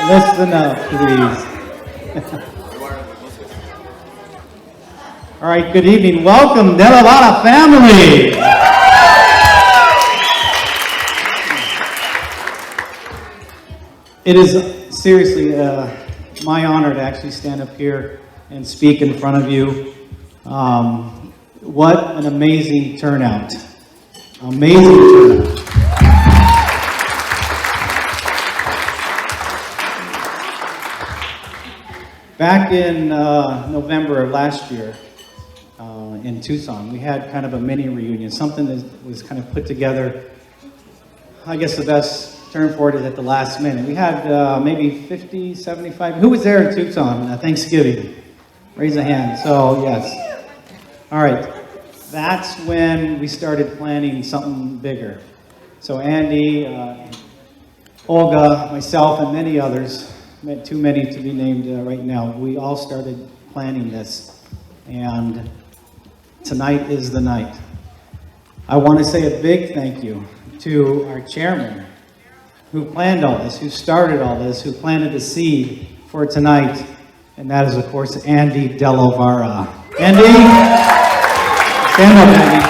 Listen up, please. All right, good evening. Welcome, DLV Family. It is seriously my honor to actually stand up here and speak in front of you. What an amazing turnout. Amazing turnout. Back in November of last year in Tucson, we had kind of a mini reunion, something that was kind of put together. I guess the best term for it is at the last minute. We had maybe 50, 75. Who was there in Tucson at Thanksgiving? Raise a hand. So, yes. All right. That's when we started planning something bigger. So Andy, Olga, myself, and many others, too many to be named right now, we all started planning this. And tonight is the night. I want to say a big thank you to our chairman, who planned all this, who started all this, who planted the seed for tonight, and that is, of course, Andy DeLovara. Andy, stand up, Andy.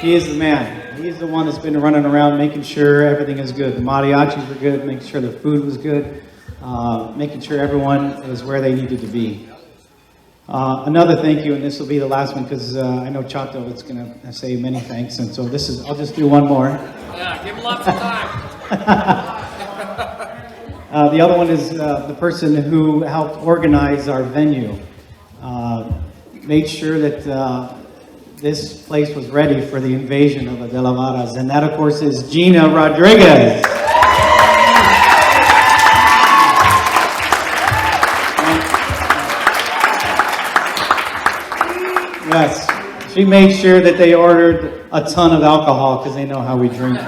He is the man. He's the one that's been running around making sure everything is good. The mariachis were good, making sure the food was good, making sure everyone was where they needed to be. Another thank you, and this will be the last one because I know Chato is going to say many thanks, and so I'll just do one more. Yeah, give him lots of time. The other one is the person who helped organize our venue, made sure that this place was ready for the invasion of the DeLavaras, and that, of course, is Gina Rodriguez. Yes, she made sure that they ordered a ton of alcohol because they know how we drink.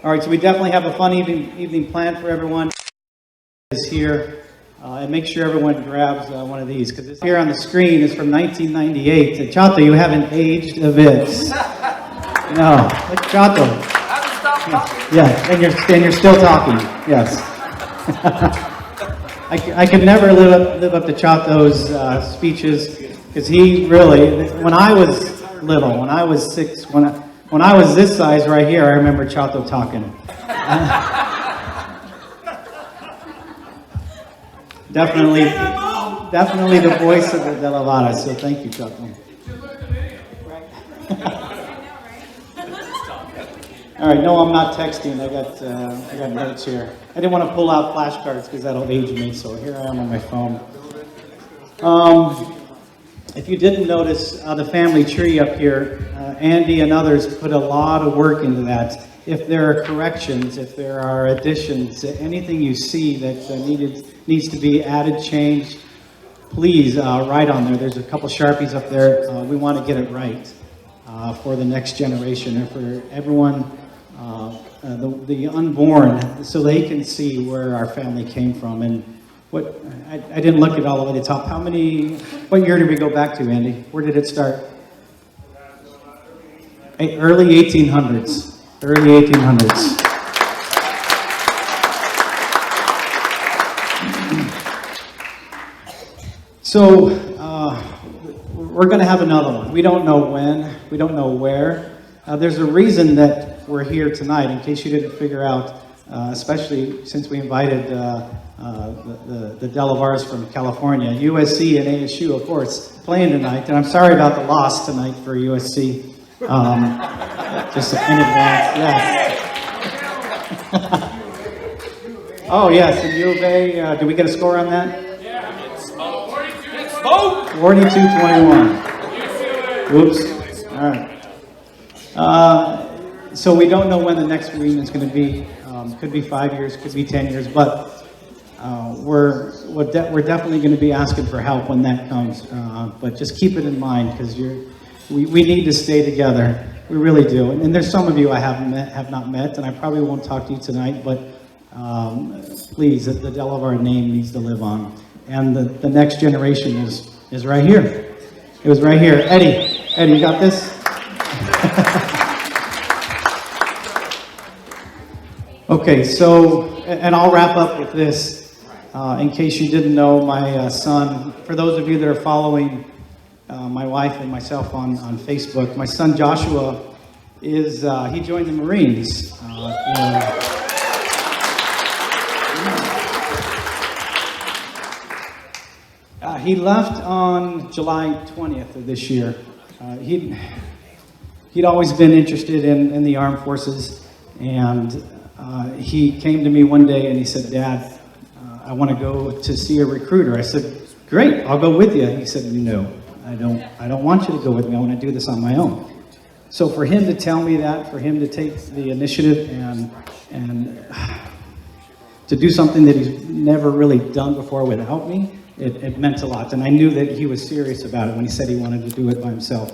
All right, so we definitely have a fun evening planned for everyone. Is here. And make sure everyone grabs one of these, because this here on the screen is from 1998. Chato, you haven't aged a bit. No, look, Chato. I haven't stopped talking. Yeah, and you're still talking. Yes. I could never live up to Chato's speeches, because he really, when I was little, when I was 6, when I was this size right here, I remember Chato talking. Definitely the voice of the DeLavaras, so thank you, Chato. All right, no, I'm not texting. I got notes here. I didn't want to pull out flashcards because that'll age me, so here I am on my phone. If you didn't notice the family tree up here, Andy and others put a lot of work into that. If there are corrections, if there are additions, anything you see that needs to be added, changed, please write on there. There's a couple Sharpies up there. We want to get it right for the next generation and for everyone, the unborn, so they can see where our family came from. And what I didn't look at all the way to the top. What year did we go back to, Andy? Where did it start? Early 1800s. Early 1800s. So, we're going to have another one. We don't know when, we don't know where. There's a reason that we're here tonight, in case you didn't figure out, especially since we invited the DeLavaras from California. USC and ASU, of course, playing tonight. And I'm sorry about the loss tonight for USC. Just in advance, yes. Oh, yes, and U of A, did we get a score on that? Yeah, it's 42-21. Whoops. All right. So we don't know when the next reunion is going to be. Could be 5 years, could be 10 years, but we're definitely going to be asking for help when that comes. But just keep it in mind, because we need to stay together. We really do. And there's some of you I have not met, and I probably won't talk to you tonight, but please, the DeLavara name needs to live on. And the next generation is right here. It was right here. Eddie, you got this? Okay, so, and I'll wrap up with this. In case you didn't know, my son, for those of you that are following my wife and myself on Facebook, my son Joshua is, he joined the Marines. He left on July 20th of this year. He'd always been interested in the armed forces, and he came to me one day and he said, "Dad, I want to go to see a recruiter." I said, "Great, I'll go with you." He said, "No, I don't want you to go with me. I want to do this on my own." So for him to tell me that, for him to take the initiative and to do something that he's never really done before without me, it meant a lot. And I knew that he was serious about it when he said he wanted to do it by himself.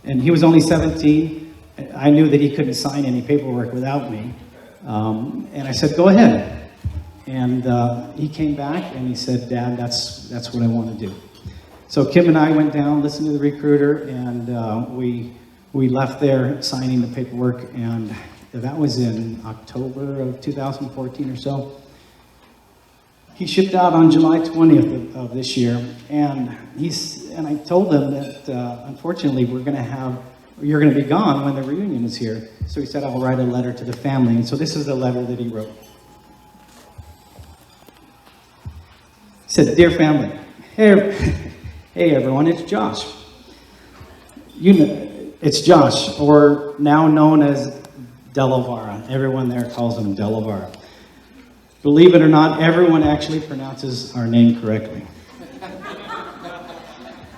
And he was only 17. I knew that he couldn't sign any paperwork without me. And I said, "Go ahead." And he came back and he said, "Dad, that's what I want to do." So Kim and I went down, listened to the recruiter, and we left there signing the paperwork. And that was in October of 2014 or so. He shipped out on July 20th of this year, and I told him that unfortunately you're going to be gone when the reunion is here. So he said, "I'll write a letter to the family." And so this is the letter that he wrote. He said, "Dear family, hey everyone, it's Josh. It's Josh, or now known as Delavara. Everyone there calls him Delavara. Believe it or not, everyone actually pronounces our name correctly.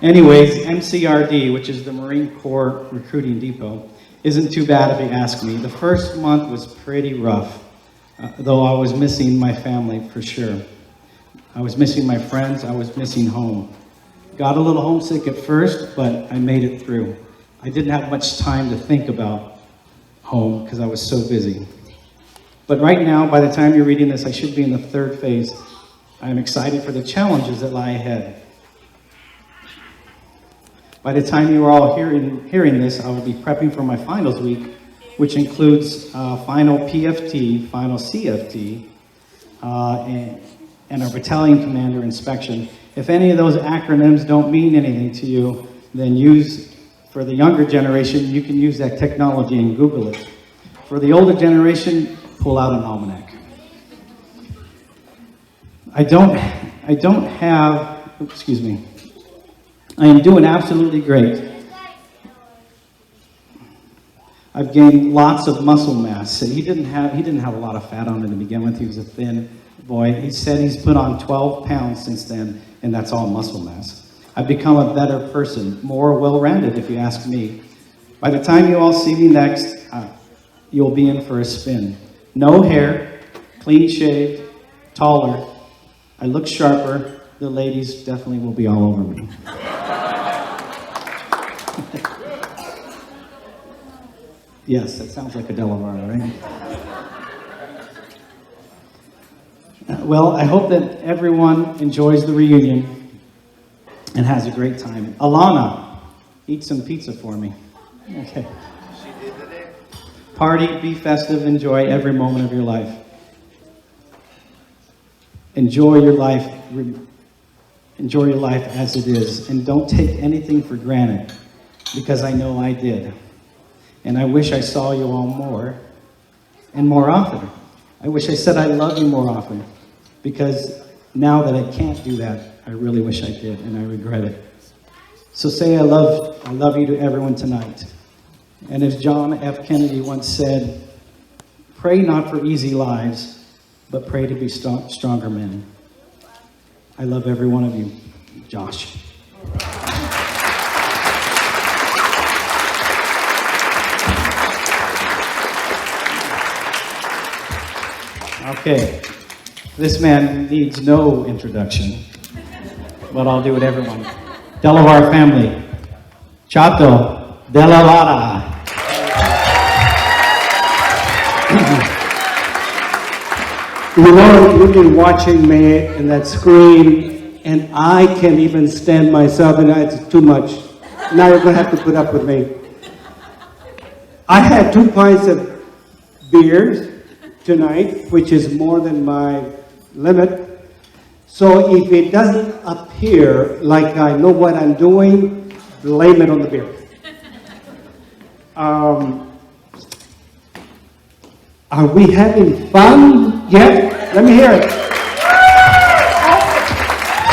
Anyways, MCRD, which is the Marine Corps Recruiting Depot, isn't too bad if you ask me. The first month was pretty rough, though I was missing my family for sure. I was missing my friends, I was missing home. Got a little homesick at first, but I made it through. I didn't have much time to think about home because I was so busy. But right now, by the time you're reading this, I should be in the third phase. I am excited for the challenges that lie ahead. By the time you are all hearing this, I will be prepping for my finals week, which includes final PFT, final CFT, and our battalion commander inspection. If any of those acronyms don't mean anything to you, then for the younger generation, you can use that technology and Google it. For the older generation, pull out an almanac. I am doing absolutely great. I've gained lots of muscle mass. He didn't have a lot of fat on him to begin with. He was a thin boy. He said he's put on 12 pounds since then, and that's all muscle mass. I've become a better person, more well-rounded if you ask me. By the time you all see me next, you'll be in for a spin. No hair, clean shaved, taller. I look sharper. The ladies definitely will be all over me. Yes, that sounds like a Delavara, right? Well, I hope that everyone enjoys the reunion and has a great time. Alana, eat some pizza for me. Okay. Party, be festive, enjoy every moment of your life. Enjoy your life as it is, and don't take anything for granted, because I know I did. And I wish I saw you all more and more often. I wish I said I love you more often, because now that I can't do that, I really wish I did, and I regret it. So say I love you to everyone tonight. And as John F. Kennedy once said, pray not for easy lives, but pray to be stronger men. I love every one of you. Josh. Okay, this man needs no introduction, but I'll do it everyone. DLV Family, Chato, Delavara. You know, you've been watching me in that screen, and I can't even stand myself, and it's too much. Now you're going to have to put up with me. I had 2 pints of beer tonight, which is more than my limit. So if it doesn't appear like I know what I'm doing, blame it on the beer. Are we having fun yet? Let me hear it.